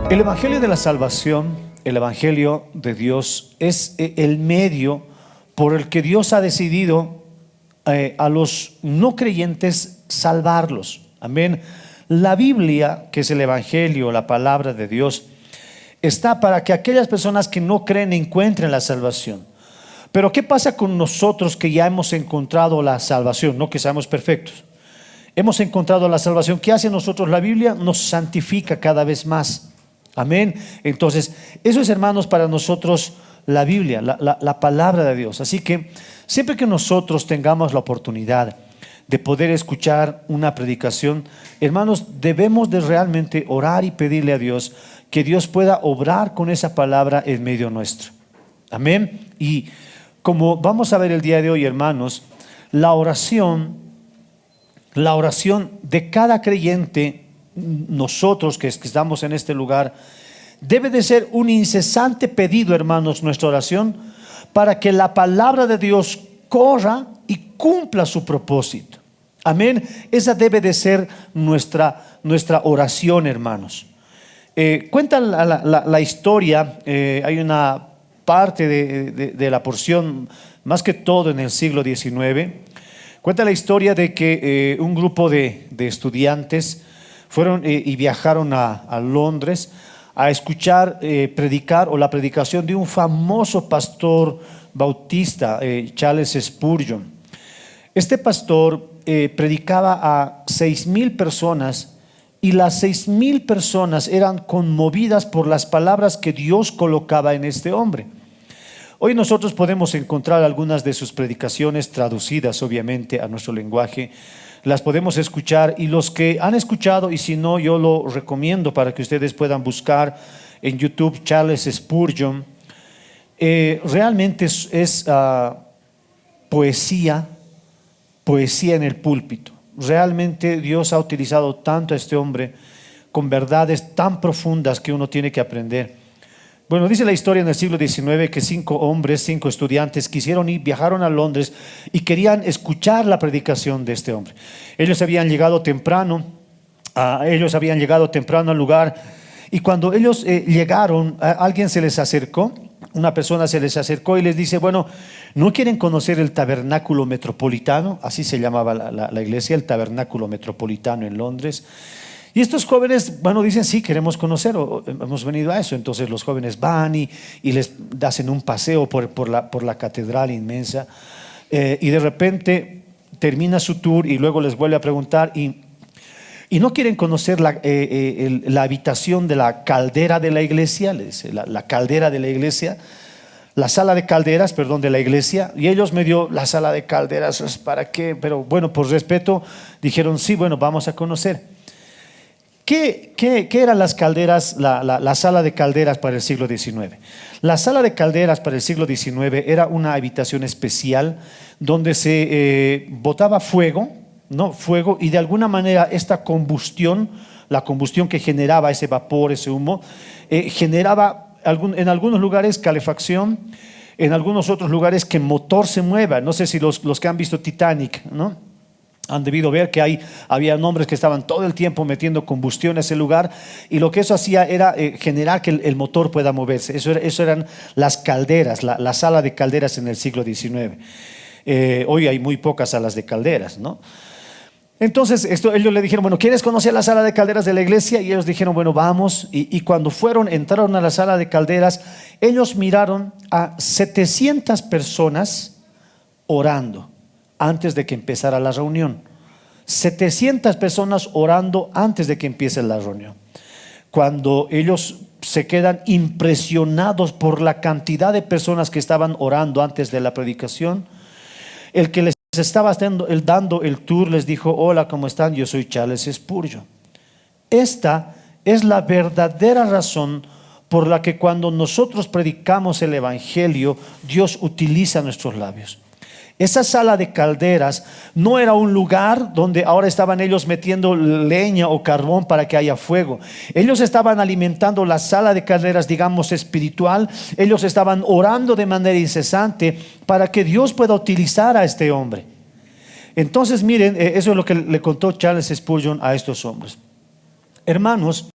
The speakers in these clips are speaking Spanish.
El Evangelio de la Salvación, el Evangelio de Dios, es el medio por el que Dios ha decidido a los no creyentes salvarlos. Amén. La Biblia, que es el Evangelio, la palabra de Dios, está para que aquellas personas que no creen encuentren la salvación. Pero ¿qué pasa con nosotros que ya hemos encontrado la salvación? No que seamos perfectos. Hemos encontrado la salvación. ¿Qué hace nosotros la Biblia? Nos santifica cada vez más. Amén. Entonces, eso es, hermanos, para nosotros la Biblia, la palabra de Dios. Así que siempre que nosotros tengamos la oportunidad de poder escuchar una predicación, hermanos, debemos de realmente orar y pedirle a Dios que Dios pueda obrar con esa palabra en medio nuestro. Amén. Y como vamos a ver el día de hoy, hermanos, la oración de cada creyente, nosotros que estamos en este lugar, debe de ser un incesante pedido, hermanos, nuestra oración, para que la palabra de Dios corra y cumpla su propósito. Amén. Esa debe de ser nuestra oración, hermanos. Cuenta la historia, hay una parte de la porción, más que todo en el siglo XIX, cuenta la historia de que un grupo de estudiantes fueron y viajaron a Londres a escuchar predicar o la predicación de un famoso pastor bautista, Charles Spurgeon. Este pastor predicaba a 6,000 personas y las 6,000 personas eran conmovidas por las palabras que Dios colocaba en este hombre. Hoy nosotros podemos encontrar algunas de sus predicaciones traducidas obviamente a nuestro lenguaje. Las podemos escuchar, y los que han escuchado, y si no, yo lo recomiendo para que ustedes puedan buscar en YouTube Charles Spurgeon. Realmente es poesía en el púlpito. Realmente Dios ha utilizado tanto a este hombre con verdades tan profundas que uno tiene que aprender. Bueno, dice la historia en el siglo XIX que 5 estudiantes viajaron a Londres y querían escuchar la predicación de este hombre. Ellos habían llegado temprano al lugar, y cuando ellos llegaron, alguien se les acercó, una persona se les acercó y les dice: bueno, ¿no quieren conocer el Tabernáculo Metropolitano? Así se llamaba la iglesia, el Tabernáculo Metropolitano en Londres. Y estos jóvenes, bueno, dicen: sí, queremos conocer, hemos venido a eso. Entonces los jóvenes van y les hacen un paseo por la catedral inmensa, y de repente termina su tour y luego les vuelve a preguntar, y no quieren conocer la habitación de la caldera de la iglesia, la caldera de la iglesia, la sala de calderas, perdón, de la iglesia. Y ellos medio, la sala de calderas, ¿para qué? Pero bueno, por respeto dijeron: sí, bueno, vamos a conocer. ¿Qué eran las calderas, la sala de calderas para el siglo XIX? La sala de calderas para el siglo XIX era una habitación especial donde se botaba fuego, y de alguna manera esta combustión, la combustión que generaba ese vapor, ese humo, generaba en algunos lugares calefacción, en algunos otros lugares que el motor se mueva. No sé si los que han visto Titanic, ¿no?, han debido ver que había hombres que estaban todo el tiempo metiendo combustión a ese lugar, y lo que eso hacía era generar que el motor pueda moverse. Eso eran las calderas, la sala de calderas en el siglo XIX. Hoy hay muy pocas salas de calderas, ¿no? Entonces ellos le dijeron: bueno, ¿quieres conocer la sala de calderas de la iglesia? Y ellos dijeron: bueno, vamos. Y cuando entraron a la sala de calderas, ellos miraron a 700 personas orando antes de que empezara la reunión. 700 personas orando antes de que empiece la reunión. Cuando ellos se quedan impresionados por la cantidad de personas que estaban orando antes de la predicación, el que les estaba dando el tour les dijo: hola, ¿cómo están? Yo soy Charles Spurgeon. Esta es la verdadera razón por la que cuando nosotros predicamos el Evangelio, Dios utiliza nuestros labios. Esa sala de calderas no era un lugar donde ahora estaban ellos metiendo leña o carbón para que haya fuego. Ellos estaban alimentando la sala de calderas, digamos, espiritual. Ellos estaban orando de manera incesante para que Dios pueda utilizar a este hombre. Entonces, miren, eso es lo que le contó Charles Spurgeon a estos hombres. Hermanos,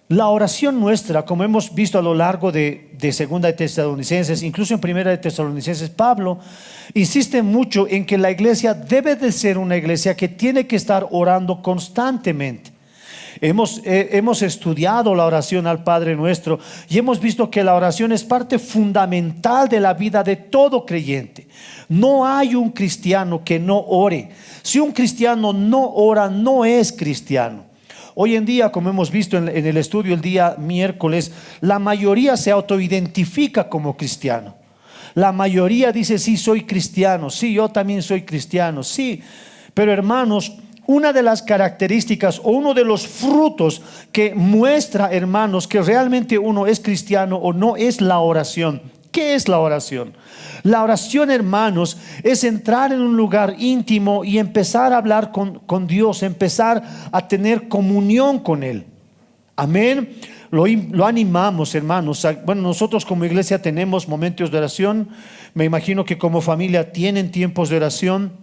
La oración nuestra, como hemos visto a lo largo de Segunda de Tesalonicenses, incluso en Primera de Tesalonicenses, Pablo insiste mucho en que la iglesia debe de ser una iglesia que tiene que estar orando constantemente. Hemos estudiado la oración al Padre Nuestro y hemos visto que la oración es parte fundamental de la vida de todo creyente. No hay un cristiano que no ore. Si un cristiano no ora, no es cristiano. Hoy en día, como hemos visto en el estudio el día miércoles, la mayoría se autoidentifica como cristiano. La mayoría dice: sí, soy cristiano, sí, yo también soy cristiano, sí. Pero hermanos, una de las características o uno de los frutos que muestra, hermanos, que realmente uno es cristiano o no es la oración. ¿Qué es la oración? La oración, hermanos, es entrar en un lugar íntimo y empezar a hablar con Dios, empezar a tener comunión con Él. Amén. Lo animamos, hermanos. Bueno, nosotros como iglesia tenemos momentos de oración. Me imagino que como familia tienen tiempos de oración.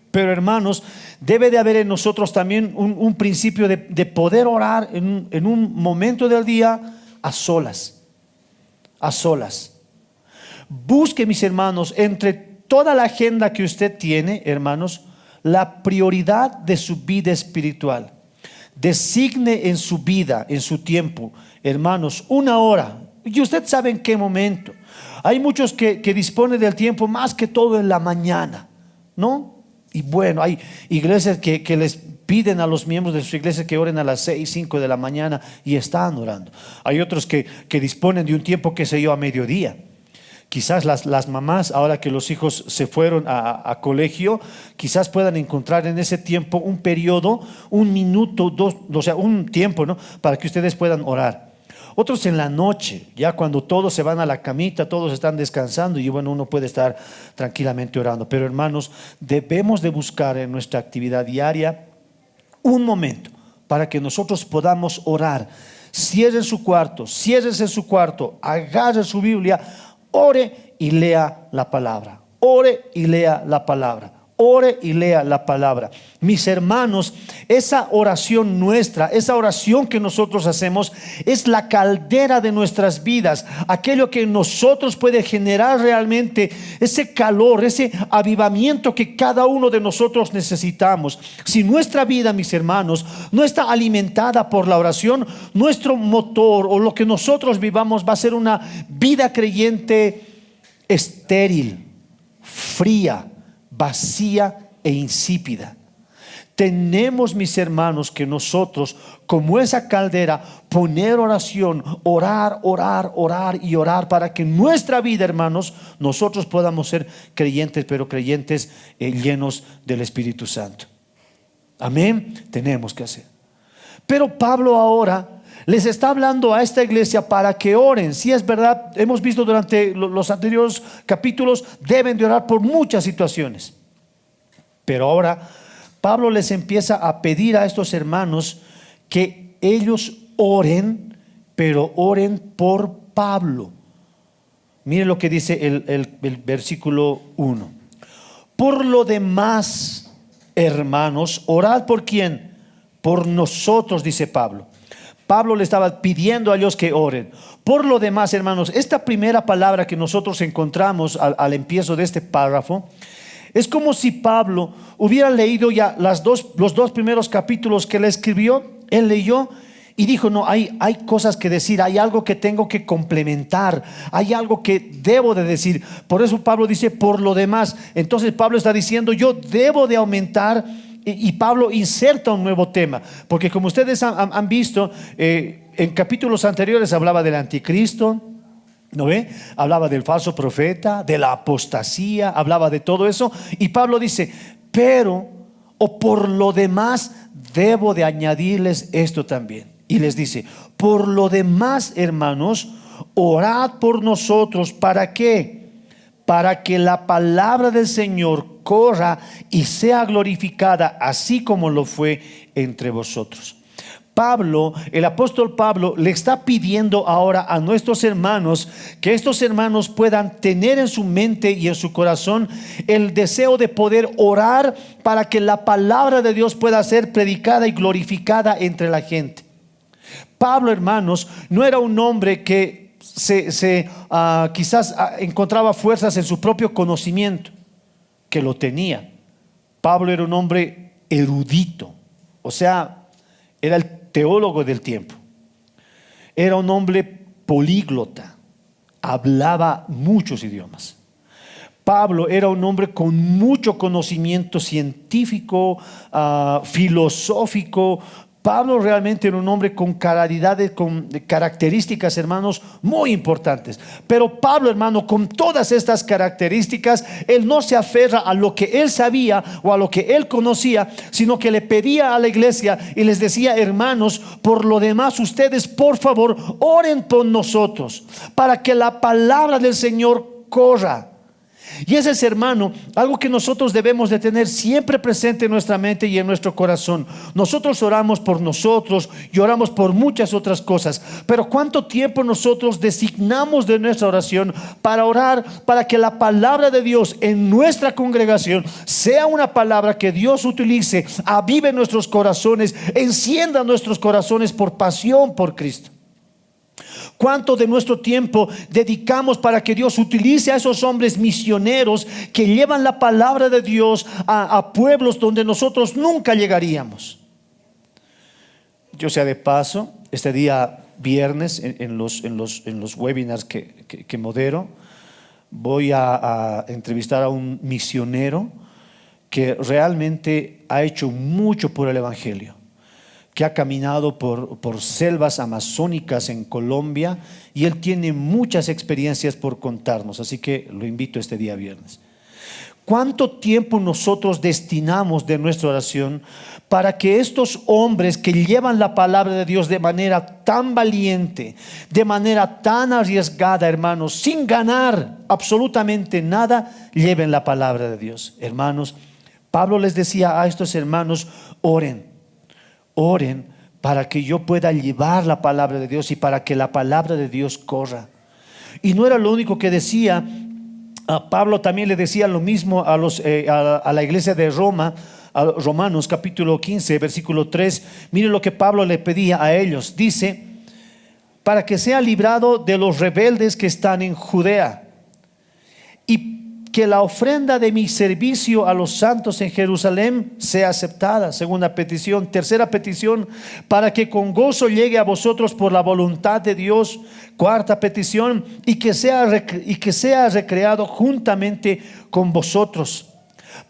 Pero hermanos, debe de haber en nosotros también un principio de poder orar en un momento del día a solas. A solas. Busque, mis hermanos, entre toda la agenda que usted tiene, hermanos, la prioridad de su vida espiritual. Designe en su vida, en su tiempo, hermanos, 1 hora. Y usted sabe en qué momento. Hay muchos que disponen del tiempo más que todo en la mañana, ¿no? Y bueno, hay iglesias que les piden a los miembros de su iglesia que oren a las 6, 5 de la mañana y están orando. Hay otros que disponen de un tiempo, qué sé yo, a mediodía. Quizás las mamás, ahora que los hijos se fueron a colegio, quizás puedan encontrar en ese tiempo un periodo, 1 minuto, 2, o sea, un tiempo, ¿no?, para que ustedes puedan orar. Otros en la noche, ya cuando todos se van a la camita, todos están descansando y bueno, uno puede estar tranquilamente orando. Pero hermanos, debemos de buscar en nuestra actividad diaria un momento para que nosotros podamos orar. Ciérrese en su cuarto, agarre su Biblia, ore y lea la palabra. Ore y lea la palabra. Ore y lea la palabra. Mis hermanos, esa oración nuestra, esa oración que nosotros hacemos, es la caldera de nuestras vidas. Aquello que en nosotros puede generar realmente ese calor, ese avivamiento que cada uno de nosotros necesitamos. Si nuestra vida, mis hermanos, no está alimentada por la oración, nuestro motor o lo que nosotros vivamos va a ser una vida creyente estéril, fría, vacía e insípida. Tenemos, mis hermanos, que nosotros, como esa caldera, poner oración, orar y orar para que en nuestra vida, hermanos, nosotros podamos ser creyentes, pero creyentes llenos del Espíritu Santo. Amén. Tenemos que hacer. Pero Pablo ahora les está hablando a esta iglesia para que oren. Si es verdad, hemos visto durante los anteriores capítulos, deben de orar por muchas situaciones. Pero ahora Pablo les empieza a pedir a estos hermanos que ellos oren, pero oren por Pablo. Miren lo que dice el versículo 1. Por lo demás, hermanos, orad por quién, por nosotros, dice Pablo. Pablo le estaba pidiendo a ellos que oren. Por lo demás, hermanos, esta primera palabra que nosotros encontramos al empiezo de este párrafo, es como si Pablo hubiera leído ya los dos primeros capítulos que le escribió. Él leyó y dijo: no, hay cosas que decir, hay algo que tengo que complementar, hay algo que debo de decir. Por eso Pablo dice por lo demás. Entonces Pablo está diciendo: yo debo de aumentar. Y Pablo inserta un nuevo tema, porque como ustedes han visto, en capítulos anteriores hablaba del anticristo, ¿no ve? Hablaba del falso profeta, de la apostasía, hablaba de todo eso. Y Pablo dice: pero, o por lo demás, debo de añadirles esto también. Y les dice: por lo demás, hermanos, orad por nosotros. ¿Para qué? Para que la palabra del Señor corra y sea glorificada, así como lo fue entre vosotros. Pablo, el apóstol Pablo, le está pidiendo ahora a nuestros hermanos que estos hermanos puedan tener en su mente y en su corazón el deseo de poder orar para que la palabra de Dios pueda ser predicada y glorificada entre la gente. Pablo, hermanos, no era un hombre que quizás encontraba fuerzas en su propio conocimiento, que lo tenía. Pablo era un hombre erudito, o sea, era el teólogo del tiempo. Era un hombre políglota, hablaba muchos idiomas. Pablo era un hombre con mucho conocimiento científico, filosófico. Pablo realmente era un hombre con con características, hermanos, muy importantes. Pero Pablo, hermano, con todas estas características, él no se aferra a lo que él sabía o a lo que él conocía, sino que le pedía a la iglesia y les decía: hermanos, por lo demás, ustedes por favor oren por nosotros, para que la palabra del Señor corra. Y ese es, hermano, algo que nosotros debemos de tener siempre presente en nuestra mente y en nuestro corazón. Nosotros oramos por nosotros y oramos por muchas otras cosas, pero ¿cuánto tiempo nosotros designamos de nuestra oración para orar para que la palabra de Dios en nuestra congregación sea una palabra que Dios utilice, avive nuestros corazones, encienda nuestros corazones por pasión por Cristo? ¿Cuánto de nuestro tiempo dedicamos para que Dios utilice a esos hombres misioneros que llevan la palabra de Dios a pueblos donde nosotros nunca llegaríamos? Yo sea de paso, este día viernes en los webinars que modero, voy a entrevistar a un misionero que realmente ha hecho mucho por el evangelio, que ha caminado por selvas amazónicas en Colombia, y él tiene muchas experiencias por contarnos, así que lo invito este día viernes. ¿Cuánto tiempo nosotros destinamos de nuestra oración para que estos hombres que llevan la palabra de Dios de manera tan valiente, de manera tan arriesgada, hermanos, sin ganar absolutamente nada, lleven la palabra de Dios? Hermanos, Pablo les decía a estos hermanos: oren para que yo pueda llevar la palabra de Dios y para que la palabra de Dios corra. Y no era lo único que decía. Pablo también le decía lo mismo a la iglesia de Roma, a Romanos capítulo 15 versículo 3. Mire lo que Pablo le pedía a ellos. Dice: para que sea librado de los rebeldes que están en Judea, y que la ofrenda de mi servicio a los santos en Jerusalén sea aceptada. Segunda petición. Tercera petición: para que con gozo llegue a vosotros por la voluntad de Dios. Cuarta petición: y que sea recreado juntamente con vosotros.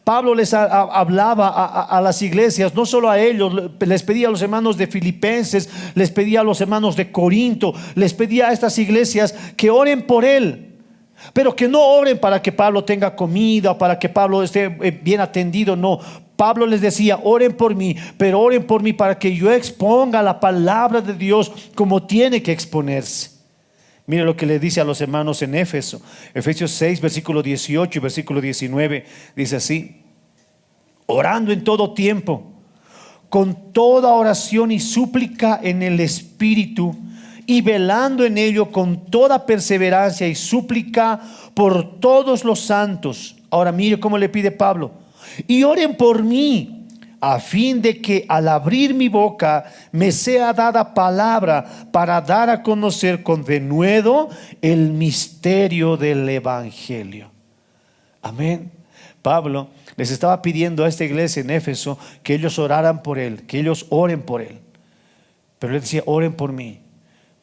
Pablo les hablaba a las iglesias, no solo a ellos, les pedía a los hermanos de Filipenses, les pedía a los hermanos de Corinto, les pedía a estas iglesias que oren por él. Pero que no oren para que Pablo tenga comida, para que Pablo esté bien atendido. No, Pablo les decía: oren por mí, pero oren por mí para que yo exponga la palabra de Dios como tiene que exponerse. Mire lo que le dice a los hermanos en Éfeso, Efesios 6 versículo 18 y versículo 19. Dice así: orando en todo tiempo, con toda oración y súplica en el Espíritu, y velando en ello con toda perseverancia y súplica por todos los santos. Ahora mire cómo le pide Pablo: y oren por mí, a fin de que al abrir mi boca me sea dada palabra para dar a conocer con denuedo el misterio del evangelio. Amén. Pablo les estaba pidiendo a esta iglesia en Éfeso que ellos oraran por él, que ellos oren por él. Pero él decía: oren por mí.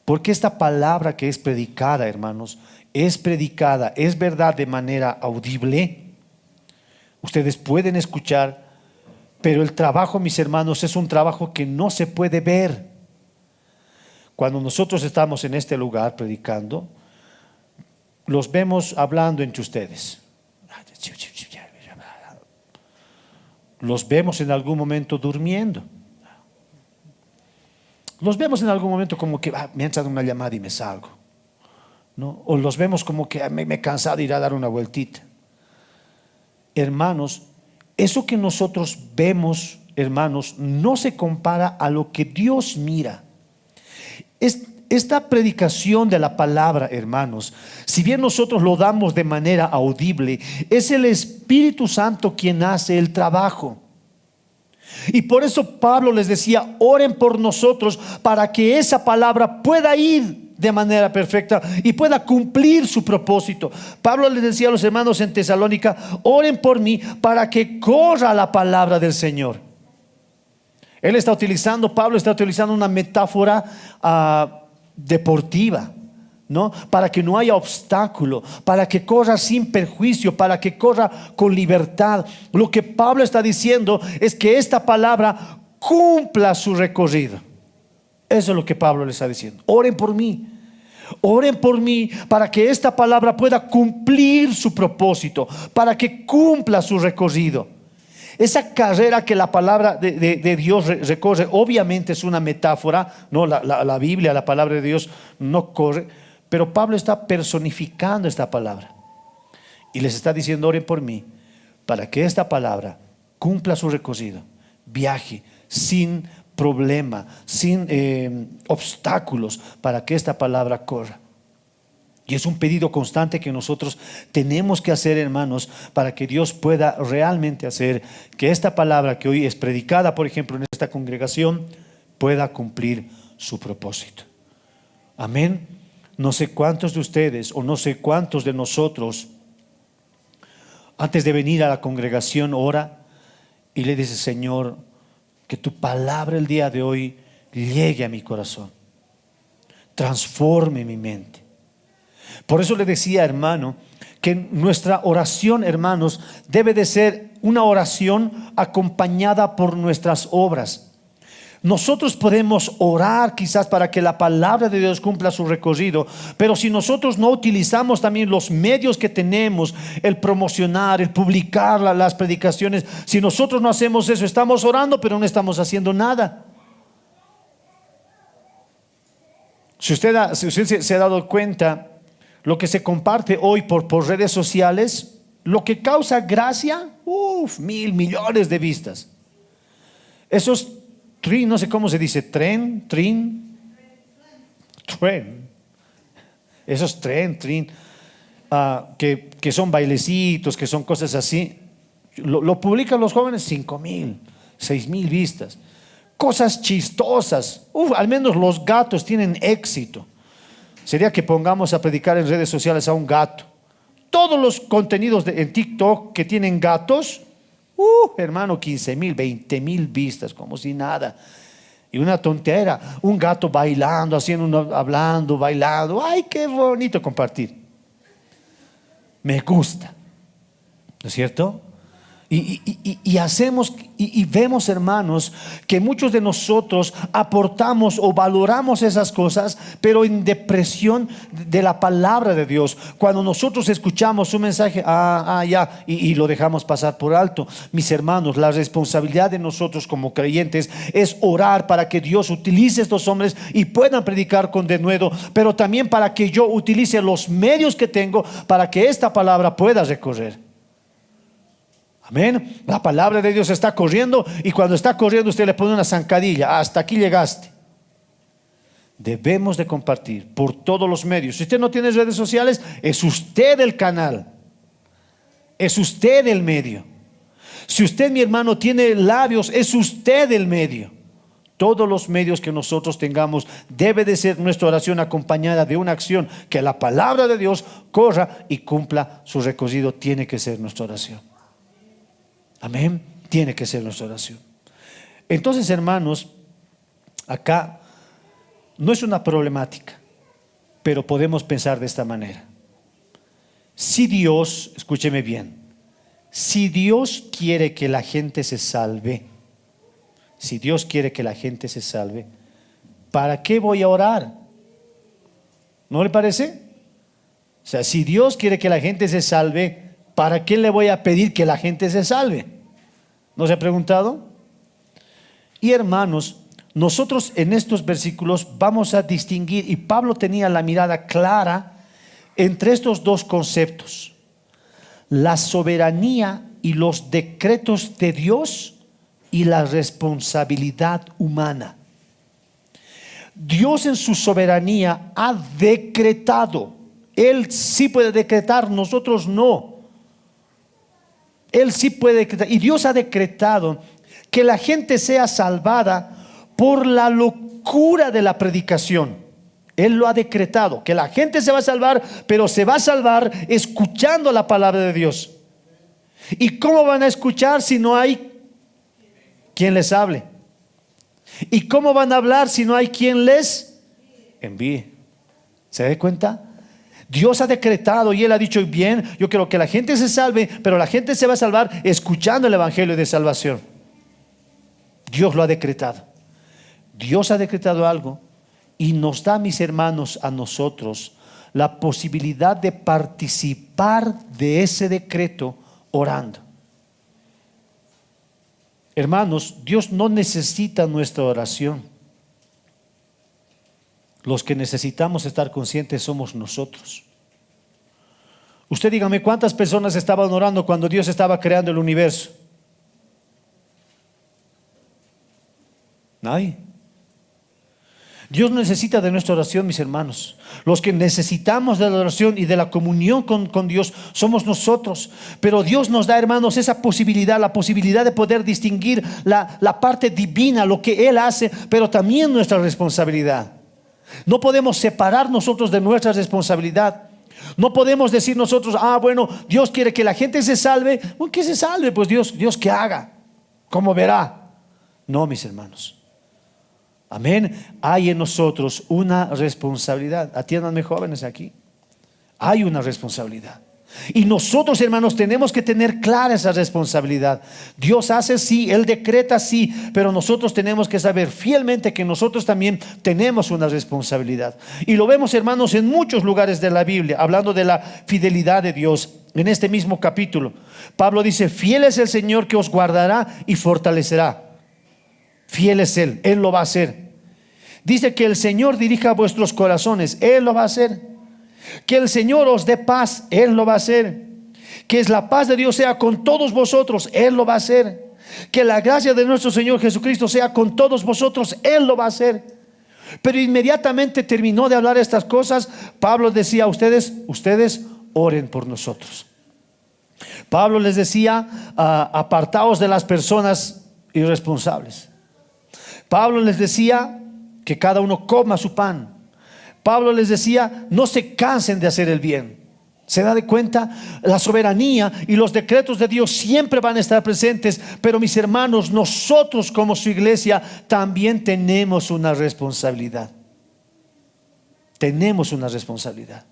Porque esta palabra que es predicada, hermanos, es verdad de manera audible. Ustedes pueden escuchar, pero el trabajo, mis hermanos, es un trabajo que no se puede ver. Cuando nosotros estamos en este lugar predicando, los vemos hablando entre ustedes. Los vemos en algún momento durmiendo. Los vemos en algún momento como que me han echado una llamada y me salgo, ¿no? O los vemos como que me he cansado de ir a dar una vueltita. Hermanos, eso que nosotros vemos, hermanos, no se compara a lo que Dios mira. Esta predicación de la palabra, hermanos, si bien nosotros lo damos de manera audible, es el Espíritu Santo quien hace el trabajo. Y por eso Pablo les decía, oren por nosotros para que esa palabra pueda ir de manera perfecta y pueda cumplir su propósito. Pablo les decía a los hermanos en Tesalónica, oren por mí para que corra la palabra del Señor. Pablo está utilizando una metáfora deportiva, ¿no? Para que no haya obstáculo, para que corra sin perjuicio, para que corra con libertad. Lo que Pablo está diciendo es que esta palabra cumpla su recorrido. Eso es lo que Pablo le está diciendo. Oren por mí para que esta palabra pueda cumplir su propósito, para que cumpla su recorrido. Esa carrera que la palabra de Dios recorre, obviamente es una metáfora, ¿no? La Biblia, la palabra de Dios no corre, pero Pablo está personificando esta palabra y les está diciendo, oren por mí para que esta palabra cumpla su recorrido, viaje sin problema, sin obstáculos, para que esta palabra corra. Y es un pedido constante que nosotros tenemos que hacer, hermanos, para que Dios pueda realmente hacer que esta palabra que hoy es predicada, por ejemplo, en esta congregación, pueda cumplir su propósito. Amén. No sé cuántos de ustedes o no sé cuántos de nosotros, antes de venir a la congregación, ora y le dice, Señor, que tu palabra el día de hoy llegue a mi corazón, transforme mi mente. Por eso le decía, hermano, que nuestra oración, hermanos, debe de ser una oración acompañada por nuestras obras. Nosotros podemos orar quizás para que la palabra de Dios cumpla su recorrido, pero si nosotros no utilizamos también los medios que tenemos, el promocionar, el publicar las predicaciones, si nosotros no hacemos eso, estamos orando pero no estamos haciendo nada. Si usted se ha dado cuenta, lo que se comparte hoy por redes sociales, lo que causa gracia, 1,000 millones de vistas. Esos no sé cómo se dice, tren. Esos tren, que son bailecitos, que son cosas así, lo publican los jóvenes, 5,000, 6,000 vistas. Cosas chistosas, al menos los gatos tienen éxito. Sería que pongamos a predicar en redes sociales a un gato. Todos los contenidos en TikTok que tienen gatos, hermano, 15,000, 20,000 vistas, como si nada. Y una tontera, un gato bailando, hablando, bailando. Ay, qué bonito compartir. Me gusta, ¿no es cierto? Y hacemos y vemos, hermanos, que muchos de nosotros aportamos o valoramos esas cosas, pero en depresión de la palabra de Dios. Cuando nosotros escuchamos un mensaje, ya, y lo dejamos pasar por alto. Mis hermanos, la responsabilidad de nosotros como creyentes es orar para que Dios utilice estos hombres y puedan predicar con denuedo, pero también para que yo utilice los medios que tengo para que esta palabra pueda recorrer. Amén. La palabra de Dios está corriendo y cuando está corriendo usted le pone una zancadilla. Hasta aquí llegaste. Debemos de compartir por todos los medios. Si usted no tiene redes sociales, es usted el canal. Es usted el medio. Si usted, mi hermano, tiene labios, es usted el medio. Todos los medios que nosotros tengamos debe de ser nuestra oración acompañada de una acción que la palabra de Dios corra y cumpla su recorrido. Tiene que ser nuestra oración. Amén. Tiene que ser nuestra oración. Entonces, hermanos, acá no es una problemática, pero podemos pensar de esta manera. Si Dios, escúcheme bien, si Dios quiere que la gente se salve, si Dios quiere que la gente se salve, ¿para qué voy a orar? ¿No le parece? O sea, si Dios quiere que la gente se salve, ¿para qué le voy a pedir que la gente se salve? ¿No se ha preguntado? Y hermanos, nosotros en estos versículos vamos a distinguir, y Pablo tenía la mirada clara entre estos dos conceptos: la soberanía y los decretos de Dios y la responsabilidad humana. Dios en su soberanía ha decretado. Él sí puede decretar, nosotros no. Él sí puede decretar. Y Dios ha decretado que la gente sea salvada por la locura de la predicación. Él lo ha decretado, que la gente se va a salvar, pero se va a salvar escuchando la palabra de Dios. ¿Y cómo van a escuchar si no hay quien les hable? ¿Y cómo van a hablar si no hay quien les envíe? ¿Se da cuenta? Dios ha decretado y Él ha dicho: bien, yo quiero que la gente se salve, pero la gente se va a salvar escuchando el evangelio de salvación. Dios lo ha decretado. Dios ha decretado algo y nos da, mis hermanos, a nosotros la posibilidad de participar de ese decreto orando. Hermanos, Dios no necesita nuestra oración. Los que necesitamos estar conscientes somos nosotros. Usted dígame, ¿cuántas personas estaban orando cuando Dios estaba creando el universo? Nadie. Dios necesita de nuestra oración, mis hermanos. Los que necesitamos de la oración y de la comunión con Dios somos nosotros. Pero Dios nos da, hermanos, esa posibilidad, la posibilidad de poder distinguir la parte divina, lo que Él hace, pero también nuestra responsabilidad. No podemos separar nosotros de nuestra responsabilidad. No podemos decir nosotros: bueno, Dios quiere que la gente se salve. Bueno, que se salve, pues Dios que haga, como verá. No, mis hermanos. Amén. Hay en nosotros una responsabilidad. Atiéndanme, jóvenes, aquí. Hay una responsabilidad. Y nosotros, hermanos, tenemos que tener clara esa responsabilidad. Dios hace sí, Él decreta sí, pero nosotros tenemos que saber fielmente que nosotros también tenemos una responsabilidad. Y lo vemos, hermanos, en muchos lugares de la Biblia, hablando de la fidelidad de Dios. En este mismo capítulo, Pablo dice: fiel es el Señor que os guardará y fortalecerá. Fiel es Él, Él lo va a hacer. Dice que el Señor dirija vuestros corazones, Él lo va a hacer. Que el Señor os dé paz, Él lo va a hacer. Que la paz de Dios sea con todos vosotros, Él lo va a hacer. Que la gracia de nuestro Señor Jesucristo sea con todos vosotros, Él lo va a hacer. Pero inmediatamente terminó de hablar estas cosas, Pablo decía: ustedes oren por nosotros. Pablo les decía: apartaos de las personas irresponsables. Pablo les decía que cada uno coma su pan. Pablo les decía: no se cansen de hacer el bien. ¿Se da de cuenta? La soberanía y los decretos de Dios siempre van a estar presentes. Pero, mis hermanos, nosotros como su iglesia también tenemos una responsabilidad. Tenemos una responsabilidad.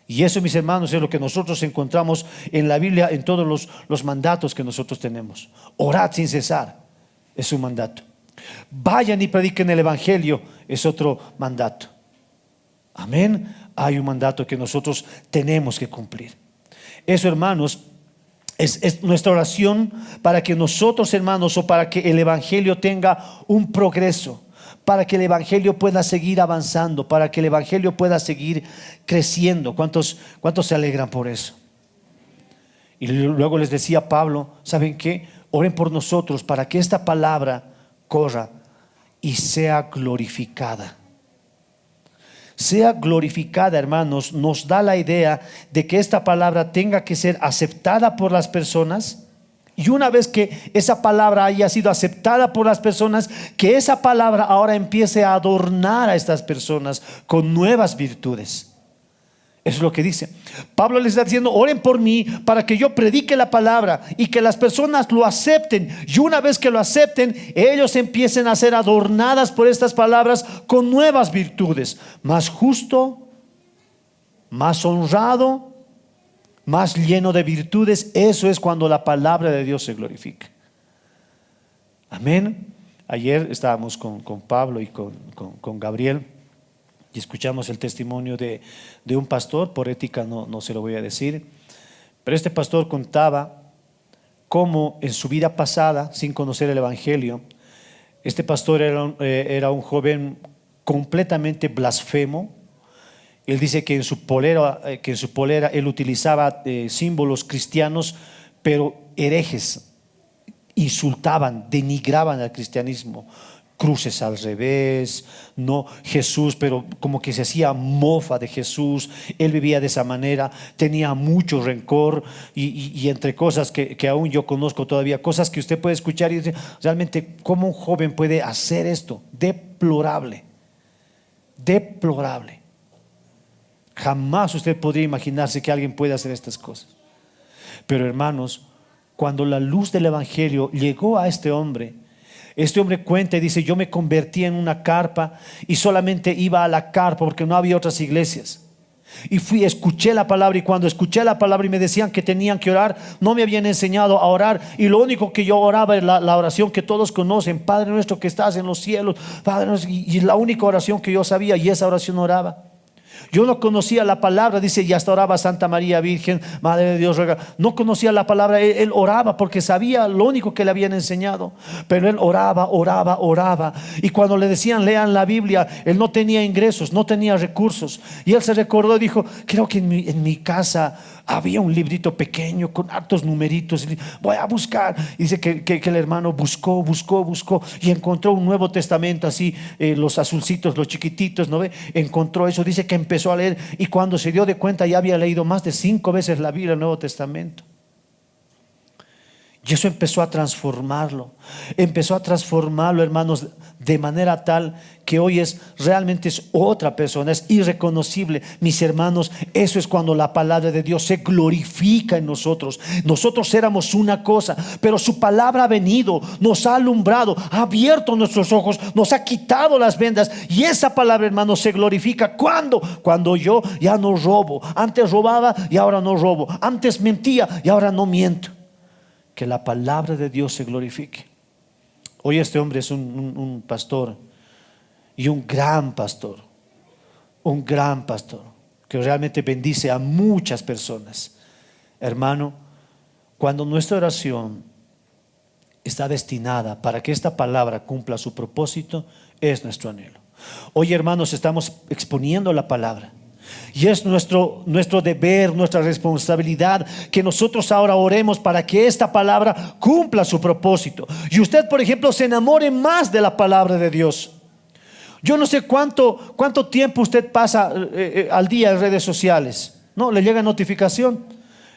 Y eso, mis hermanos, es lo que nosotros encontramos en la Biblia, en todos los mandatos que nosotros tenemos. Orad sin cesar, es un mandato. Vayan y prediquen el evangelio, es otro mandato. Amén. Hay un mandato que nosotros tenemos que cumplir. Eso, hermanos, es nuestra oración para que nosotros, hermanos, o para que el evangelio tenga un progreso, para que el evangelio pueda seguir avanzando, para que el evangelio pueda seguir creciendo. ¿Cuántos se alegran por eso? Y luego les decía Pablo: ¿saben qué? Oren por nosotros para que esta palabra corra y sea glorificada. Sea glorificada, hermanos, nos da la idea de que esta palabra tenga que ser aceptada por las personas. Y una vez que esa palabra haya sido aceptada por las personas, que esa palabra ahora empiece a adornar a estas personas con nuevas virtudes. Eso es lo que dice. Pablo les está diciendo: oren por mí para que yo predique la palabra y que las personas lo acepten. Y una vez que lo acepten, ellos empiecen a ser adornadas por estas palabras con nuevas virtudes. Más justo, más honrado, más lleno de virtudes. Eso es cuando la palabra de Dios se glorifica. Amén. Ayer estábamos con Pablo y con Gabriel y escuchamos el testimonio de un pastor. Por ética no se lo voy a decir, pero este pastor contaba cómo en su vida pasada, sin conocer el evangelio, este pastor era un joven completamente blasfemo. Él dice que en su polera él utilizaba símbolos cristianos, pero herejes. Insultaban, denigraban al cristianismo, cruces al revés, no Jesús, pero como que se hacía mofa de Jesús. Él vivía de esa manera, tenía mucho rencor y entre cosas que aún yo conozco todavía, cosas que usted puede escuchar y decir, realmente, ¿cómo un joven puede hacer esto? Deplorable, deplorable. Jamás usted podría imaginarse que alguien pueda hacer estas cosas. Pero hermanos, cuando la luz del Evangelio llegó a este hombre cuenta y dice, yo me convertí en una carpa y solamente iba a la carpa porque no había otras iglesias. Y escuché la palabra, y cuando escuché la palabra y me decían que tenían que orar, no me habían enseñado a orar, y lo único que yo oraba era la oración que todos conocen: Padre nuestro que estás en los cielos, Padre nuestro, y la única oración que yo sabía, y esa oración oraba. Yo no conocía la palabra, dice, y hasta oraba Santa María Virgen, Madre de Dios, ruega. No conocía la palabra, él oraba porque sabía lo único que le habían enseñado. Pero él oraba, oraba, oraba. Y cuando le decían lean la Biblia, él no tenía ingresos, no tenía recursos. Y él se recordó y dijo, creo que en mi casa había un librito pequeño con hartos numeritos, voy a buscar. Y dice que el hermano buscó y encontró un Nuevo Testamento así, los azulcitos, los chiquititos, ¿no ve? Encontró eso, dice que empezó a leer, y cuando se dio de cuenta ya había leído más de 5 veces la Biblia, el Nuevo Testamento. Y eso empezó a transformarlo, hermanos, de manera tal que hoy realmente es otra persona, es irreconocible. Mis hermanos, eso es cuando la palabra de Dios se glorifica en nosotros. Nosotros éramos una cosa, pero su palabra ha venido, nos ha alumbrado, ha abierto nuestros ojos, nos ha quitado las vendas, y esa palabra, hermanos, se glorifica. ¿Cuándo? Cuando yo ya no robo. Antes robaba y ahora no robo. Antes mentía y ahora no miento. Que la palabra de Dios se glorifique. Hoy este hombre es un pastor, y un gran pastor, que realmente bendice a muchas personas. Hermano, cuando nuestra oración está destinada para que esta palabra cumpla su propósito, es nuestro anhelo. Hoy, hermanos, estamos exponiendo la palabra, y es nuestro deber, nuestra responsabilidad, que nosotros ahora oremos para que esta palabra cumpla su propósito. Y usted, por ejemplo, se enamore más de la palabra de Dios. Yo no sé cuánto tiempo usted pasa al día en redes sociales. ¿No? ¿Le llega notificación?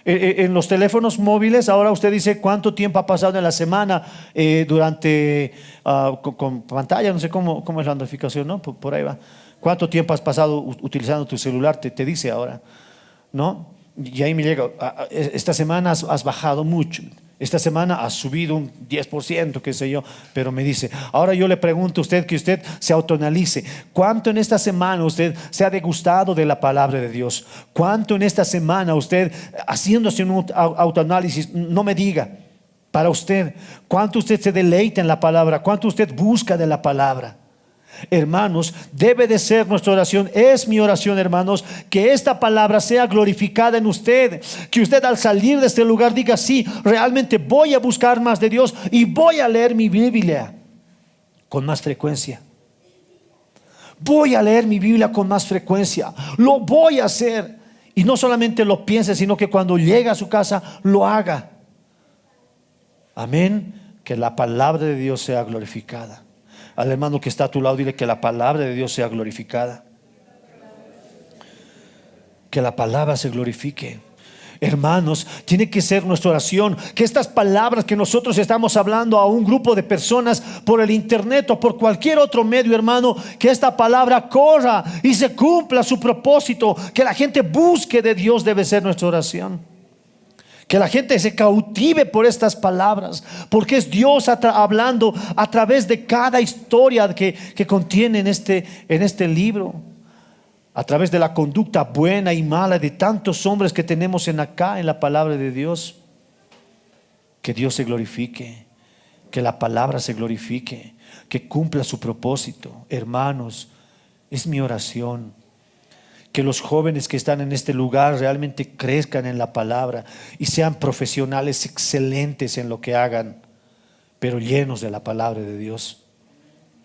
En los teléfonos móviles ahora usted dice cuánto tiempo ha pasado en la semana durante con pantalla, no sé cómo es la notificación, ¿no? Por ahí va. ¿Cuánto tiempo has pasado utilizando tu celular? Te dice ahora, ¿no? Y ahí me llega, esta semana has bajado mucho, esta semana has subido un 10%, qué sé yo, pero me dice, ahora yo le pregunto a usted, que usted se autoanalice, ¿cuánto en esta semana usted se ha degustado de la palabra de Dios? ¿Cuánto en esta semana usted, haciéndose un autoanálisis, no me diga, para usted, cuánto usted se deleita en la palabra, cuánto usted busca de la palabra? Hermanos, debe de ser nuestra oración, es mi oración, hermanos, que esta palabra sea glorificada en usted, que usted al salir de este lugar diga, sí, realmente voy a buscar más de Dios y voy a leer mi Biblia con más frecuencia. Voy a leer mi Biblia con más frecuencia, lo voy a hacer, y no solamente lo piense, sino que cuando llegue a su casa lo haga. Amén. Que la palabra de Dios sea glorificada. Al hermano que está a tu lado, dile que la palabra de Dios sea glorificada. Que la palabra se glorifique. Hermanos, tiene que ser nuestra oración que estas palabras que nosotros estamos hablando a un grupo de personas por el internet o por cualquier otro medio, hermano, que esta palabra corra y se cumpla su propósito, que la gente busque de Dios, debe ser nuestra oración. Que la gente se cautive por estas palabras, porque es Dios hablando a través de cada historia que contiene en este libro, a través de la conducta buena y mala de tantos hombres que tenemos en la palabra de Dios. Que Dios se glorifique, que la palabra se glorifique, que cumpla su propósito. Hermanos, es mi oración que los jóvenes que están en este lugar realmente crezcan en la palabra y sean profesionales excelentes en lo que hagan, pero llenos de la palabra de Dios.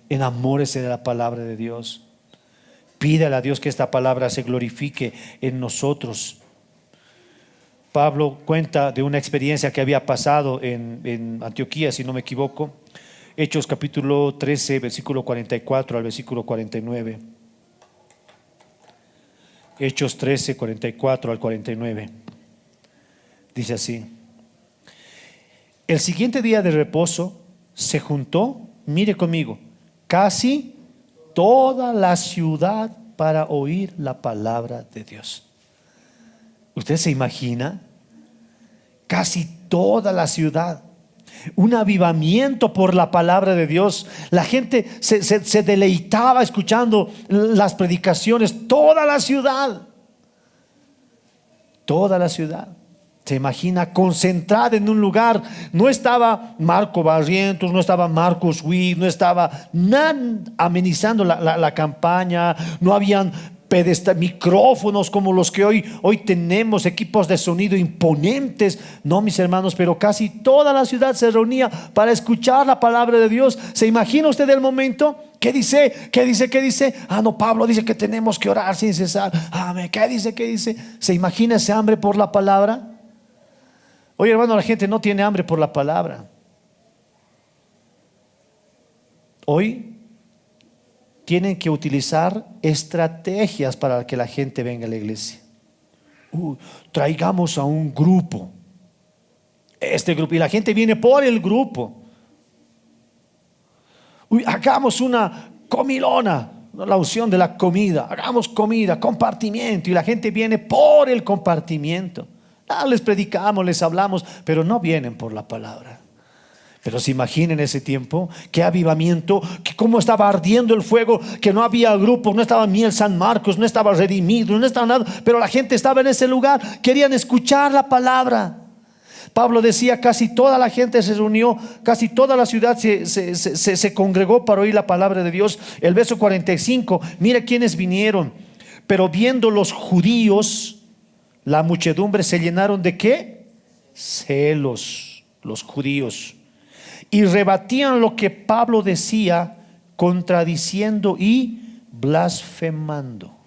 Enamórese de la palabra de Dios. Pídale a Dios que esta palabra se glorifique en nosotros. Pablo cuenta de una experiencia que había pasado en Antioquía, si no me equivoco. Hechos capítulo 13, versículo 44 al versículo 49. Hechos 13, 44 al 49. Dice así: el siguiente día de reposo se juntó, mire conmigo, casi toda la ciudad para oír la palabra de Dios. ¿Usted se imagina? Casi toda la ciudad. Un avivamiento por la palabra de Dios. La gente se deleitaba escuchando las predicaciones. Toda la ciudad. Toda la ciudad. Se imagina concentrada en un lugar. No estaba Marco Barrientos, no estaba Marcos Witt, no estaba nadie amenizando la campaña. No habían micrófonos como los que hoy tenemos, equipos de sonido imponentes. No, mis hermanos, pero casi toda la ciudad se reunía para escuchar la palabra de Dios. ¿Se imagina usted el momento? ¿Qué dice? ¿Qué dice? ¿Qué dice? Ah, no, Pablo dice que tenemos que orar sin cesar. Amén. ¿Qué dice? ¿Qué dice? ¿Se imagina ese hambre por la palabra? Oye, hermano, la gente no tiene hambre por la palabra. Hoy tienen que utilizar estrategias para que la gente venga a la iglesia. Traigamos a un grupo. Este grupo. Y la gente viene por el grupo. Hagamos una comilona. La unción de la comida. Hagamos comida, compartimiento. Y la gente viene por el compartimiento. Les predicamos, les hablamos, pero no vienen por la palabra. Pero se imaginen ese tiempo, qué avivamiento, que cómo estaba ardiendo el fuego, que no había grupos, no estaba Miel San Marcos, no estaba Redimido, no estaba nada, pero la gente estaba en ese lugar, querían escuchar la palabra. Pablo decía, casi toda la gente se reunió, casi toda la ciudad se congregó para oír la palabra de Dios. El verso 45, mira quiénes vinieron. Pero viendo los judíos, la muchedumbre se llenaron de ¿qué? Celos, los judíos. Y rebatían lo que Pablo decía, contradiciendo y blasfemando.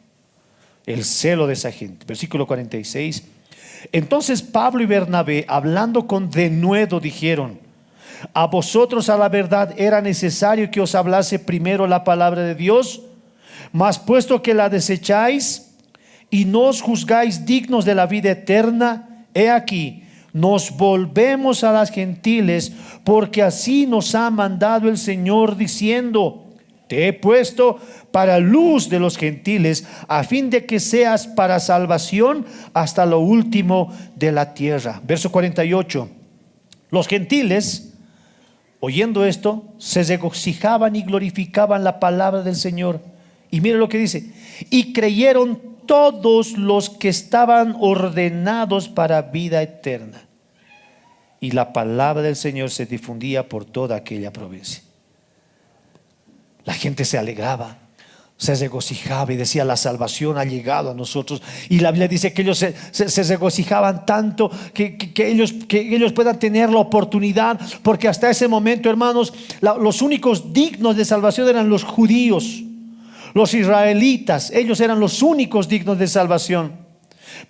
El celo de esa gente. Versículo 46. Entonces Pablo y Bernabé, hablando con denuedo, dijeron: a vosotros a la verdad era necesario que os hablase primero la palabra de Dios, mas puesto que la desecháis y no os juzgáis dignos de la vida eterna, he aquí, nos volvemos a las gentiles, porque así nos ha mandado el Señor, diciendo: te he puesto para luz de los gentiles, a fin de que seas para salvación hasta lo último de la tierra. Verso 48. Los gentiles, oyendo esto, se regocijaban y glorificaban la palabra del Señor. Y mire lo que dice: y creyeron todos los que estaban ordenados para vida eterna. Y la palabra del Señor se difundía por toda aquella provincia. La gente se alegraba, se regocijaba y decía: la salvación ha llegado a nosotros. Y la Biblia dice que ellos se regocijaban tanto que ellos puedan tener la oportunidad, porque hasta ese momento, hermanos, los únicos dignos de salvación eran los judíos, los israelitas. Ellos eran los únicos dignos de salvación.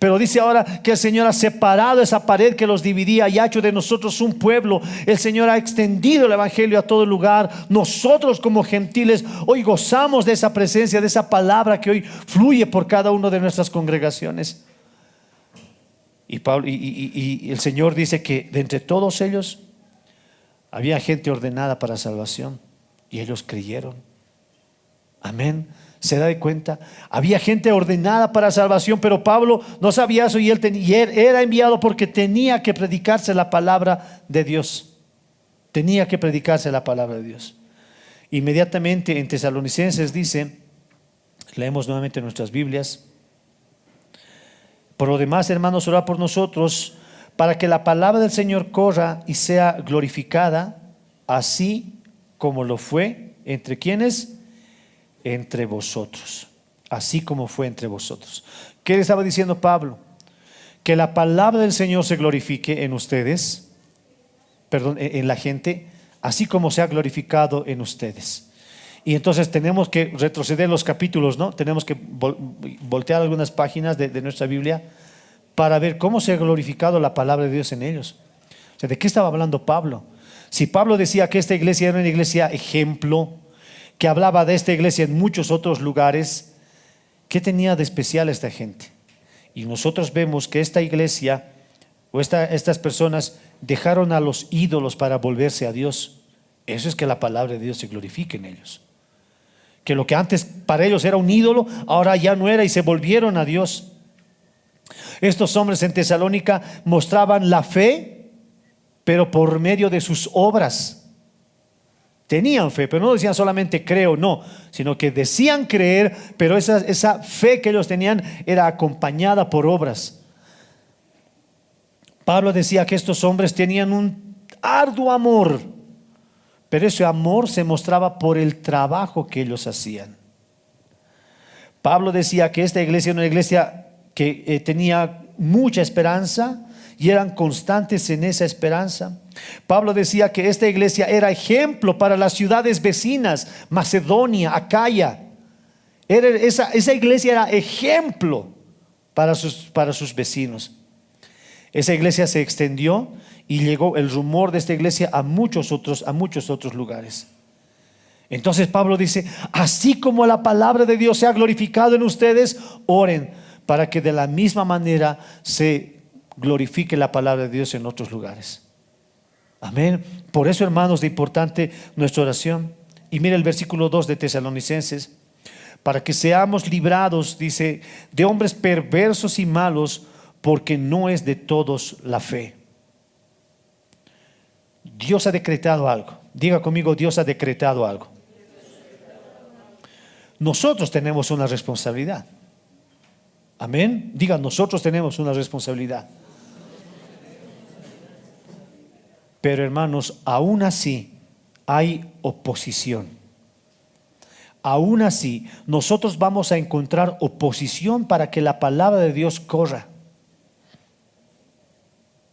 Pero dice ahora que el Señor ha separado esa pared que los dividía y ha hecho de nosotros un pueblo. El Señor ha extendido el evangelio a todo lugar. Nosotros como gentiles hoy gozamos de esa presencia, de esa palabra que hoy fluye por cada una de nuestras congregaciones. Y Pablo y el Señor dice que de entre todos ellos había gente ordenada para salvación, y ellos creyeron. Amén. ¿Se da de cuenta? Había gente ordenada para salvación, pero Pablo no sabía eso, y él era enviado porque tenía que predicarse la palabra de Dios. Tenía que predicarse la palabra de Dios. Inmediatamente en Tesalonicenses dice, leemos nuevamente nuestras Biblias: por lo demás, hermanos, orad por nosotros para que la palabra del Señor corra y sea glorificada, así como lo fue entre quienes, entre vosotros, así como fue entre vosotros. ¿Qué le estaba diciendo Pablo? Que la palabra del Señor se glorifique en ustedes, en la gente, así como se ha glorificado en ustedes. Y entonces tenemos que retroceder los capítulos, ¿no? Tenemos que voltear algunas páginas de nuestra Biblia para ver cómo se ha glorificado la palabra de Dios en ellos. O sea, ¿de qué estaba hablando Pablo? Si Pablo decía que esta iglesia era una iglesia ejemplo, que hablaba de esta iglesia en muchos otros lugares, ¿qué tenía de especial esta gente? Y nosotros vemos que esta iglesia o estas personas dejaron a los ídolos para volverse a Dios. Eso es que la palabra de Dios se glorifique en ellos. Que lo que antes para ellos era un ídolo, ahora ya no era, y se volvieron a Dios. Estos hombres en Tesalónica mostraban la fe, pero por medio de sus obras. Tenían fe, pero no decían solamente creo, no, sino que decían creer, pero esa fe que ellos tenían era acompañada por obras. Pablo decía que estos hombres tenían un arduo amor, pero ese amor se mostraba por el trabajo que ellos hacían. Pablo decía que esta iglesia era una iglesia que tenía mucha esperanza y eran constantes en esa esperanza. Pablo decía que esta iglesia era ejemplo para las ciudades vecinas, Macedonia, Acaya. Esa iglesia era ejemplo para sus vecinos. Esa iglesia se extendió y llegó el rumor de esta iglesia a muchos otros lugares. Entonces Pablo dice, así como la palabra de Dios se ha glorificado en ustedes, oren para que de la misma manera se glorifique la palabra de Dios en otros lugares. Amén. Por eso, hermanos, de importante nuestra oración. Y mira el versículo 2 de Tesalonicenses: para que seamos librados, dice, de hombres perversos y malos, porque no es de todos la fe. Dios ha decretado algo. Diga conmigo, Dios ha decretado algo. Nosotros tenemos una responsabilidad. Amén. Diga, nosotros tenemos una responsabilidad. Pero hermanos, aún así hay oposición. Aún así, nosotros vamos a encontrar oposición para que la palabra de Dios corra.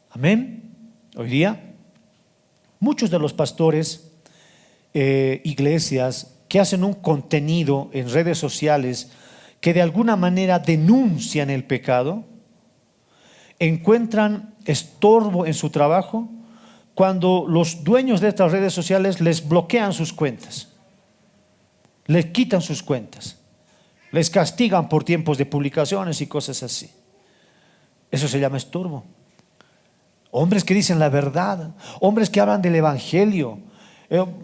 Amén. Hoy día, muchos de los pastores, iglesias que hacen un contenido en redes sociales que de alguna manera denuncian el pecado, encuentran estorbo en su trabajo cuando los dueños de estas redes sociales les bloquean sus cuentas, les quitan sus cuentas, les castigan por tiempos de publicaciones y cosas así. Eso se llama estorbo. Hombres que dicen la verdad, hombres que hablan del evangelio.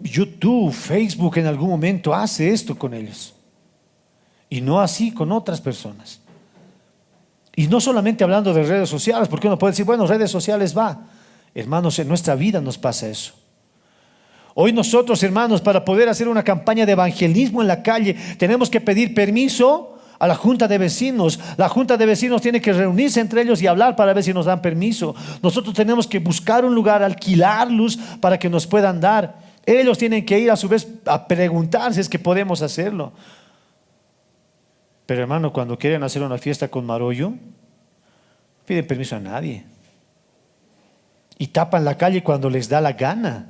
YouTube, Facebook en algún momento hace esto con ellos, y no así con otras personas. Y no solamente hablando de redes sociales, porque uno puede decir, bueno, redes sociales va. Hermanos, en nuestra vida nos pasa eso. Hoy nosotros, hermanos, para poder hacer una campaña de evangelismo en la calle, tenemos que pedir permiso a la junta de vecinos. La junta de vecinos tiene que reunirse entre ellos y hablar para ver si nos dan permiso. Nosotros tenemos que buscar un lugar, alquilarlos para que nos puedan dar. Ellos tienen que ir a su vez a preguntar si es que podemos hacerlo. Pero hermano, cuando quieren hacer una fiesta con marollo, no piden permiso a nadie. Y tapan la calle cuando les da la gana.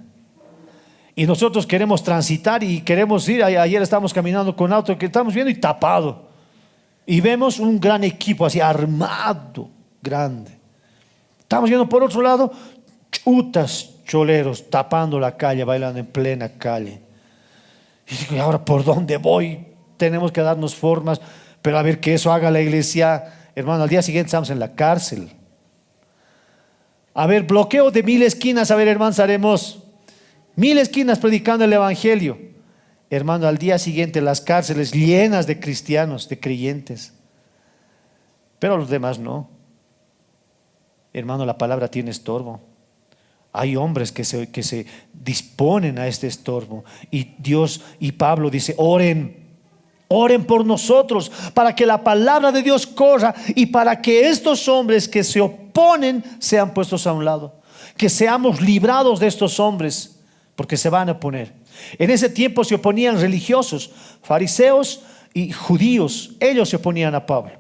Y nosotros queremos transitar y queremos ir. Ayer estábamos caminando con auto que estamos viendo y tapado. Y vemos un gran equipo así armado, grande. Estamos viendo por otro lado chutas choleros tapando la calle, bailando en plena calle. Y digo, ¿y ahora por dónde voy? Tenemos que darnos formas, pero a ver que eso haga la iglesia. Hermano, al día siguiente estamos en la cárcel. A ver, bloqueo de 1000 esquinas. A ver, hermanos, haremos 1000 esquinas predicando el evangelio. Hermano, al día siguiente las cárceles llenas de cristianos, de creyentes. Pero los demás no. Hermano, la palabra tiene estorbo. Hay hombres que se disponen a este estorbo. Y Dios y Pablo dice, oren por nosotros para que la palabra de Dios corra y para que estos hombres que se oponen sean puestos a un lado. Que seamos librados de estos hombres, porque se van a oponer. En ese tiempo se oponían religiosos, fariseos y judíos. Ellos se oponían a Pablo.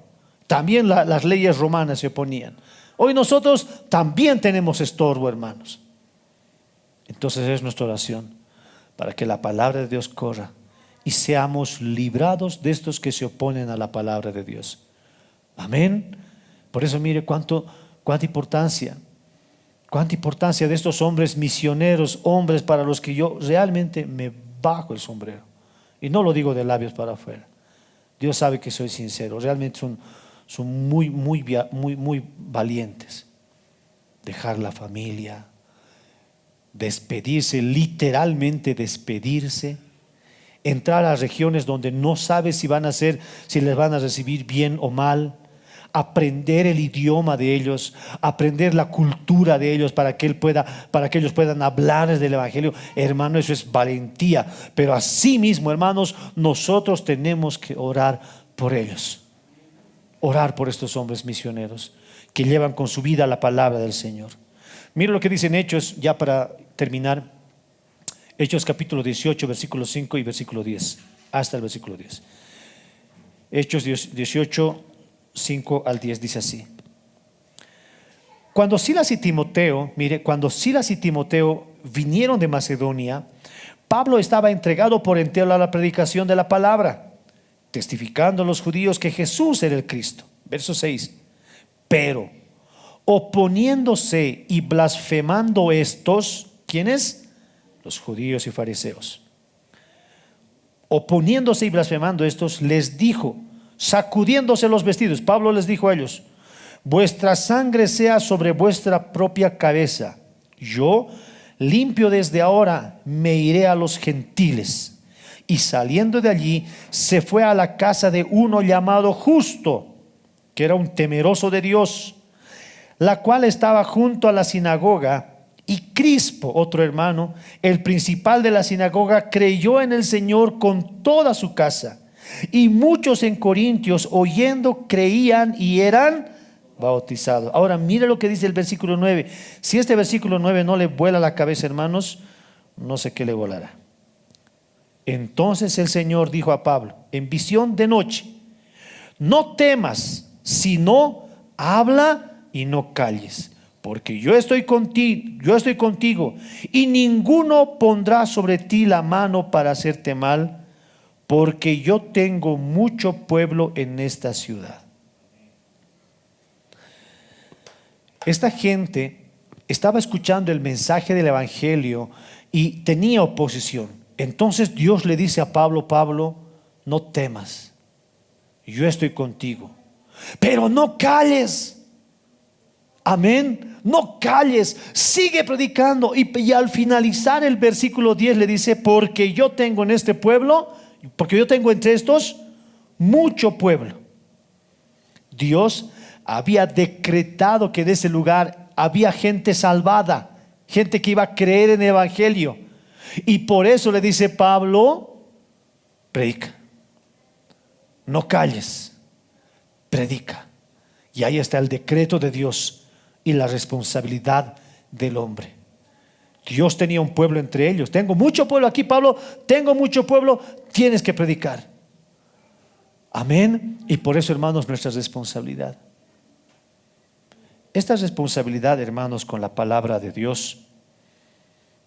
También las leyes romanas se oponían. Hoy nosotros también tenemos estorbo, hermanos. Entonces es nuestra oración para que la palabra de Dios corra y seamos librados de estos que se oponen a la palabra de Dios. Amén. Por eso mire cuánta importancia. Cuánta importancia de estos hombres misioneros, hombres para los que yo realmente me bajo el sombrero. Y no lo digo de labios para afuera. Dios sabe que soy sincero. Realmente son muy valientes. Dejar la familia, despedirse, literalmente despedirse, entrar a regiones donde no sabes si si les van a recibir bien o mal, aprender el idioma de ellos, aprender la cultura de ellos para que ellos puedan hablar del evangelio. Hermano, eso es valentía. Pero asimismo, hermanos, nosotros tenemos que orar por ellos, orar por estos hombres misioneros que llevan con su vida la palabra del Señor. Mira lo que dicen Hechos, ya para terminar. Hechos capítulo 18, versículo 5 y versículo 10, hasta el versículo 10. Hechos 18, 5 al 10 dice así: cuando Silas y Timoteo vinieron de Macedonia, Pablo estaba entregado por entero a la predicación de la palabra, testificando a los judíos que Jesús era el Cristo. Verso 6: pero oponiéndose y blasfemando estos, ¿quiénes? Los judíos y fariseos. Oponiéndose y blasfemando estos, les dijo, sacudiéndose los vestidos, Pablo les dijo a ellos: vuestra sangre sea sobre vuestra propia cabeza. Yo, limpio desde ahora, me iré a los gentiles. Y saliendo de allí, se fue a la casa de uno llamado Justo, que era un temeroso de Dios, la cual estaba junto a la sinagoga. Y Crispo, otro hermano, el principal de la sinagoga, creyó en el Señor con toda su casa. Y muchos en Corintios, oyendo, creían y eran bautizados. Ahora mire lo que dice el versículo 9. Si este versículo 9 no le vuela la cabeza, hermanos, no sé qué le volará. Entonces el Señor dijo a Pablo en visión de noche: no temas, sino habla y no calles, porque yo estoy contigo, y ninguno pondrá sobre ti la mano para hacerte mal, porque yo tengo mucho pueblo en esta ciudad. Esta gente estaba escuchando el mensaje del evangelio y tenía oposición. Entonces Dios le dice a Pablo: Pablo, no temas, yo estoy contigo, pero no calles. Amén. No calles, sigue predicando. Y al finalizar el versículo 10 le dice: porque yo tengo en este pueblo, porque yo tengo entre estos mucho pueblo. Dios había decretado que de ese lugar había gente salvada, gente que iba a creer en el evangelio. Y por eso le dice Pablo: predica, no calles, predica. Y ahí está el decreto de Dios y la responsabilidad del hombre. Dios tenía un pueblo entre ellos. Tengo mucho pueblo aquí, Pablo, tengo mucho pueblo, tienes que predicar. Amén. Y por eso, hermanos, nuestra responsabilidad. Esta responsabilidad, hermanos, con la palabra de Dios,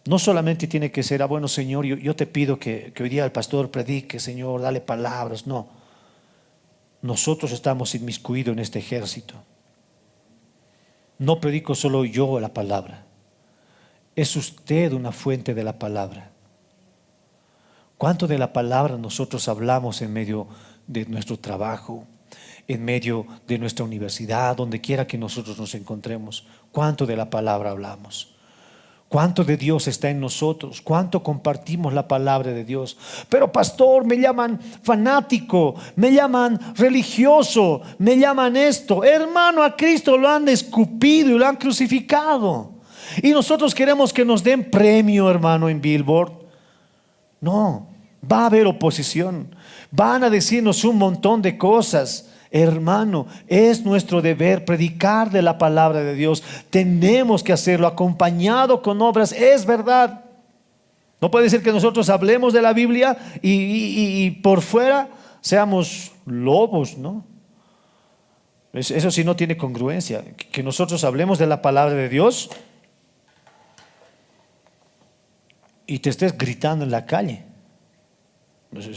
no solamente tiene que ser: bueno, Señor, yo te pido que hoy día el pastor predique, Señor, dale palabras. No, nosotros estamos inmiscuidos en este ejército. No predico solo yo la palabra, es usted una fuente de la palabra. ¿Cuánto de la palabra nosotros hablamos en medio de nuestro trabajo, en medio de nuestra universidad, donde quiera que nosotros nos encontremos? ¿Cuánto de la palabra hablamos? ¿Cuánto de Dios está en nosotros? ¿Cuánto compartimos la palabra de Dios? Pero pastor, me llaman fanático, me llaman religioso, me llaman esto. Hermano, a Cristo lo han escupido y lo han crucificado. Y nosotros queremos que nos den premio, hermano, en Billboard. No, va a haber oposición. Van a decirnos un montón de cosas. Hermano, es nuestro deber predicar de la palabra de Dios. Tenemos que hacerlo acompañado con obras. Es verdad. No puede ser que nosotros hablemos de la Biblia y por fuera seamos lobos, ¿no? Eso sí no tiene congruencia. Que nosotros hablemos de la palabra de Dios y te estés gritando en la calle.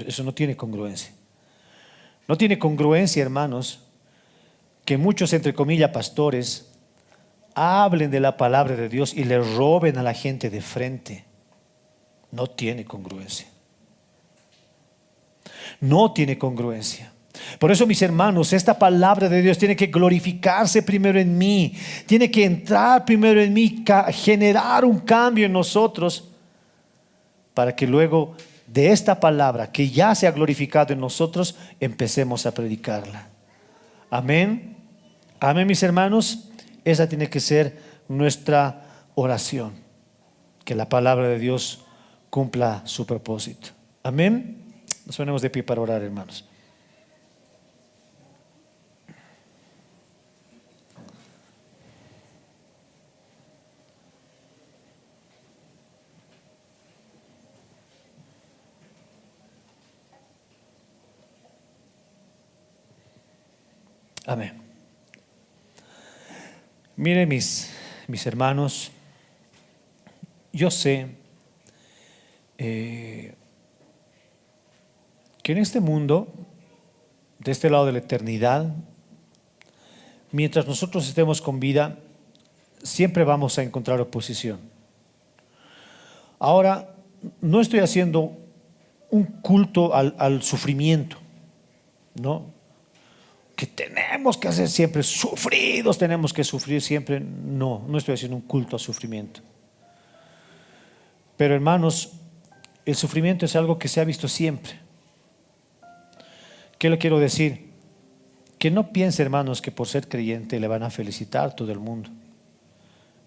Eso no tiene congruencia. No tiene congruencia, hermanos, que muchos, entre comillas, pastores hablen de la palabra de Dios y le roben a la gente de frente. No tiene congruencia. No tiene congruencia. Por eso, mis hermanos, esta palabra de Dios tiene que glorificarse primero en mí, tiene que entrar primero en mí, generar un cambio en nosotros, para que luego de esta palabra que ya se ha glorificado en nosotros, empecemos a predicarla. Amén. Amén, mis hermanos. Esa tiene que ser nuestra oración, que la palabra de Dios cumpla su propósito. Amén. Nos ponemos de pie para orar, hermanos. Amén. Miren, mis hermanos, yo sé que en este mundo, de este lado de la eternidad, mientras nosotros estemos con vida, siempre vamos a encontrar oposición. Ahora, no estoy haciendo un culto al sufrimiento, ¿no? Que tenemos que hacer siempre, sufridos tenemos que sufrir siempre. No, no estoy haciendo un culto al sufrimiento. Pero hermanos, el sufrimiento es algo que se ha visto siempre. ¿Qué le quiero decir? Que no piense, hermanos, que por ser creyente le van a felicitar todo el mundo.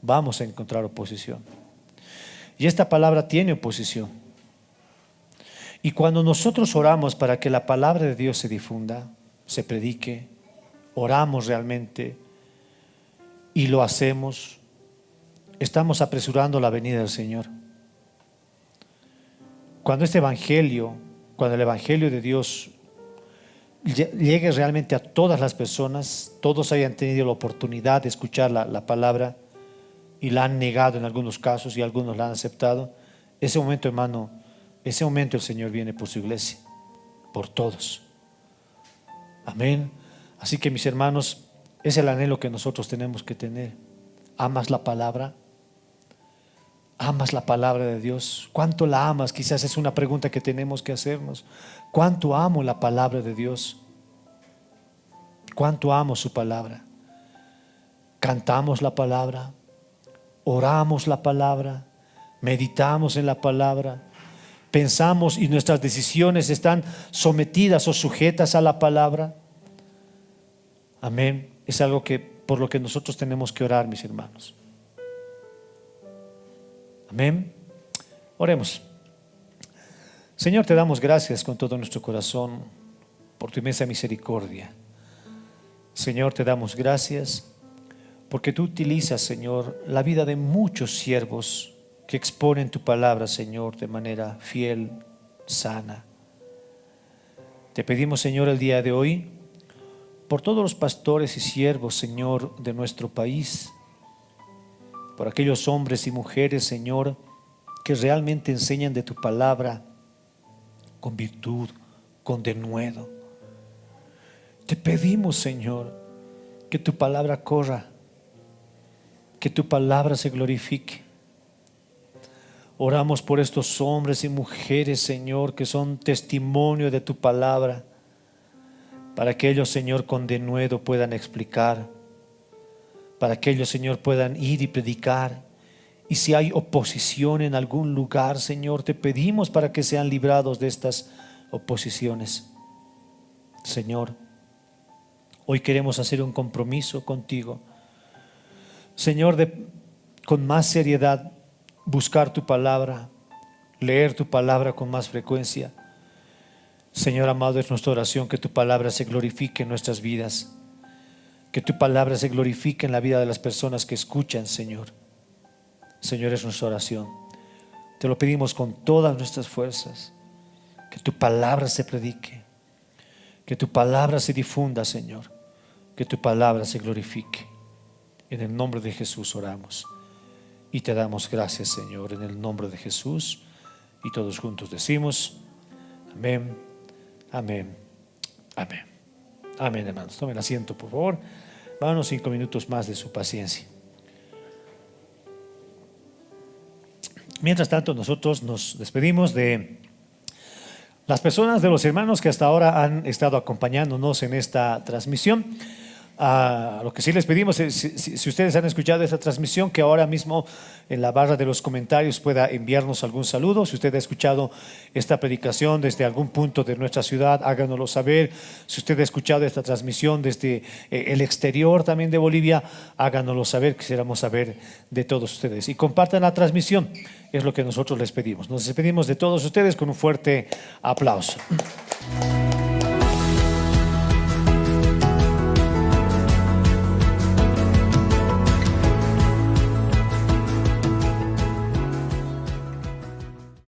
Vamos a encontrar oposición. Y esta palabra tiene oposición. Y cuando nosotros oramos para que la palabra de Dios se difunda, se predique, oramos realmente y lo hacemos, estamos apresurando la venida del Señor. Cuando el Evangelio de Dios llegue realmente a todas las personas, todos hayan tenido la oportunidad de escuchar la palabra y la han negado en algunos casos y algunos la han aceptado, ese momento, hermano, ese momento el Señor viene por su iglesia, por todos. Amén. Así que, mis hermanos, es el anhelo que nosotros tenemos que tener. ¿Amas la palabra? ¿Amas la palabra de Dios? ¿Cuánto la amas? Quizás es una pregunta que tenemos que hacernos. ¿Cuánto amo la palabra de Dios? ¿Cuánto amo su palabra? ¿Cantamos la palabra? ¿Oramos la palabra? ¿Meditamos en la palabra? ¿Pensamos y nuestras decisiones están sometidas o sujetas a la palabra? Amén. Es algo por lo que nosotros tenemos que orar, mis hermanos. Amén. Oremos. Señor, te damos gracias con todo nuestro corazón por tu inmensa misericordia. Señor, te damos gracias porque tú utilizas, Señor, la vida de muchos siervos que exponen tu palabra, Señor, de manera fiel, sana. Te pedimos, Señor, el día de hoy por todos los pastores y siervos, Señor, de nuestro país, por aquellos hombres y mujeres, Señor, que realmente enseñan de tu palabra con virtud, con denuedo. Te pedimos, Señor, que tu palabra corra, que tu palabra se glorifique. Oramos por estos hombres y mujeres, Señor, que son testimonio de tu palabra, para que ellos, Señor, con denuedo puedan explicar, para que ellos, Señor, puedan ir y predicar. Y si hay oposición en algún lugar, Señor, te pedimos para que sean librados de estas oposiciones. Señor, hoy queremos hacer un compromiso contigo, Señor, con más seriedad buscar tu palabra, leer tu palabra con más frecuencia. Señor amado, es nuestra oración que tu palabra se glorifique en nuestras vidas, que tu palabra se glorifique en la vida de las personas que escuchan, Señor. Señor, es nuestra oración. Te lo pedimos con todas nuestras fuerzas, que tu palabra se predique, que tu palabra se difunda, Señor, que tu palabra se glorifique. En el nombre de Jesús oramos y te damos gracias, Señor, en el nombre de Jesús. Y todos juntos decimos amén, amén, amén. Amén, hermanos. Tomen asiento, por favor. Vámonos 5 minutos más de su paciencia. Mientras tanto, nosotros nos despedimos de las personas, de los hermanos que hasta ahora han estado acompañándonos en esta transmisión. Lo que sí les pedimos es, si ustedes han escuchado esta transmisión, que ahora mismo en la barra de los comentarios pueda enviarnos algún saludo. Si usted ha escuchado esta predicación desde algún punto de nuestra ciudad, háganoslo saber. Si usted ha escuchado esta transmisión desde el exterior también de Bolivia, háganoslo saber. Quisiéramos saber de todos ustedes. Y compartan la transmisión, es lo que nosotros les pedimos. Nos despedimos de todos ustedes con un fuerte aplauso.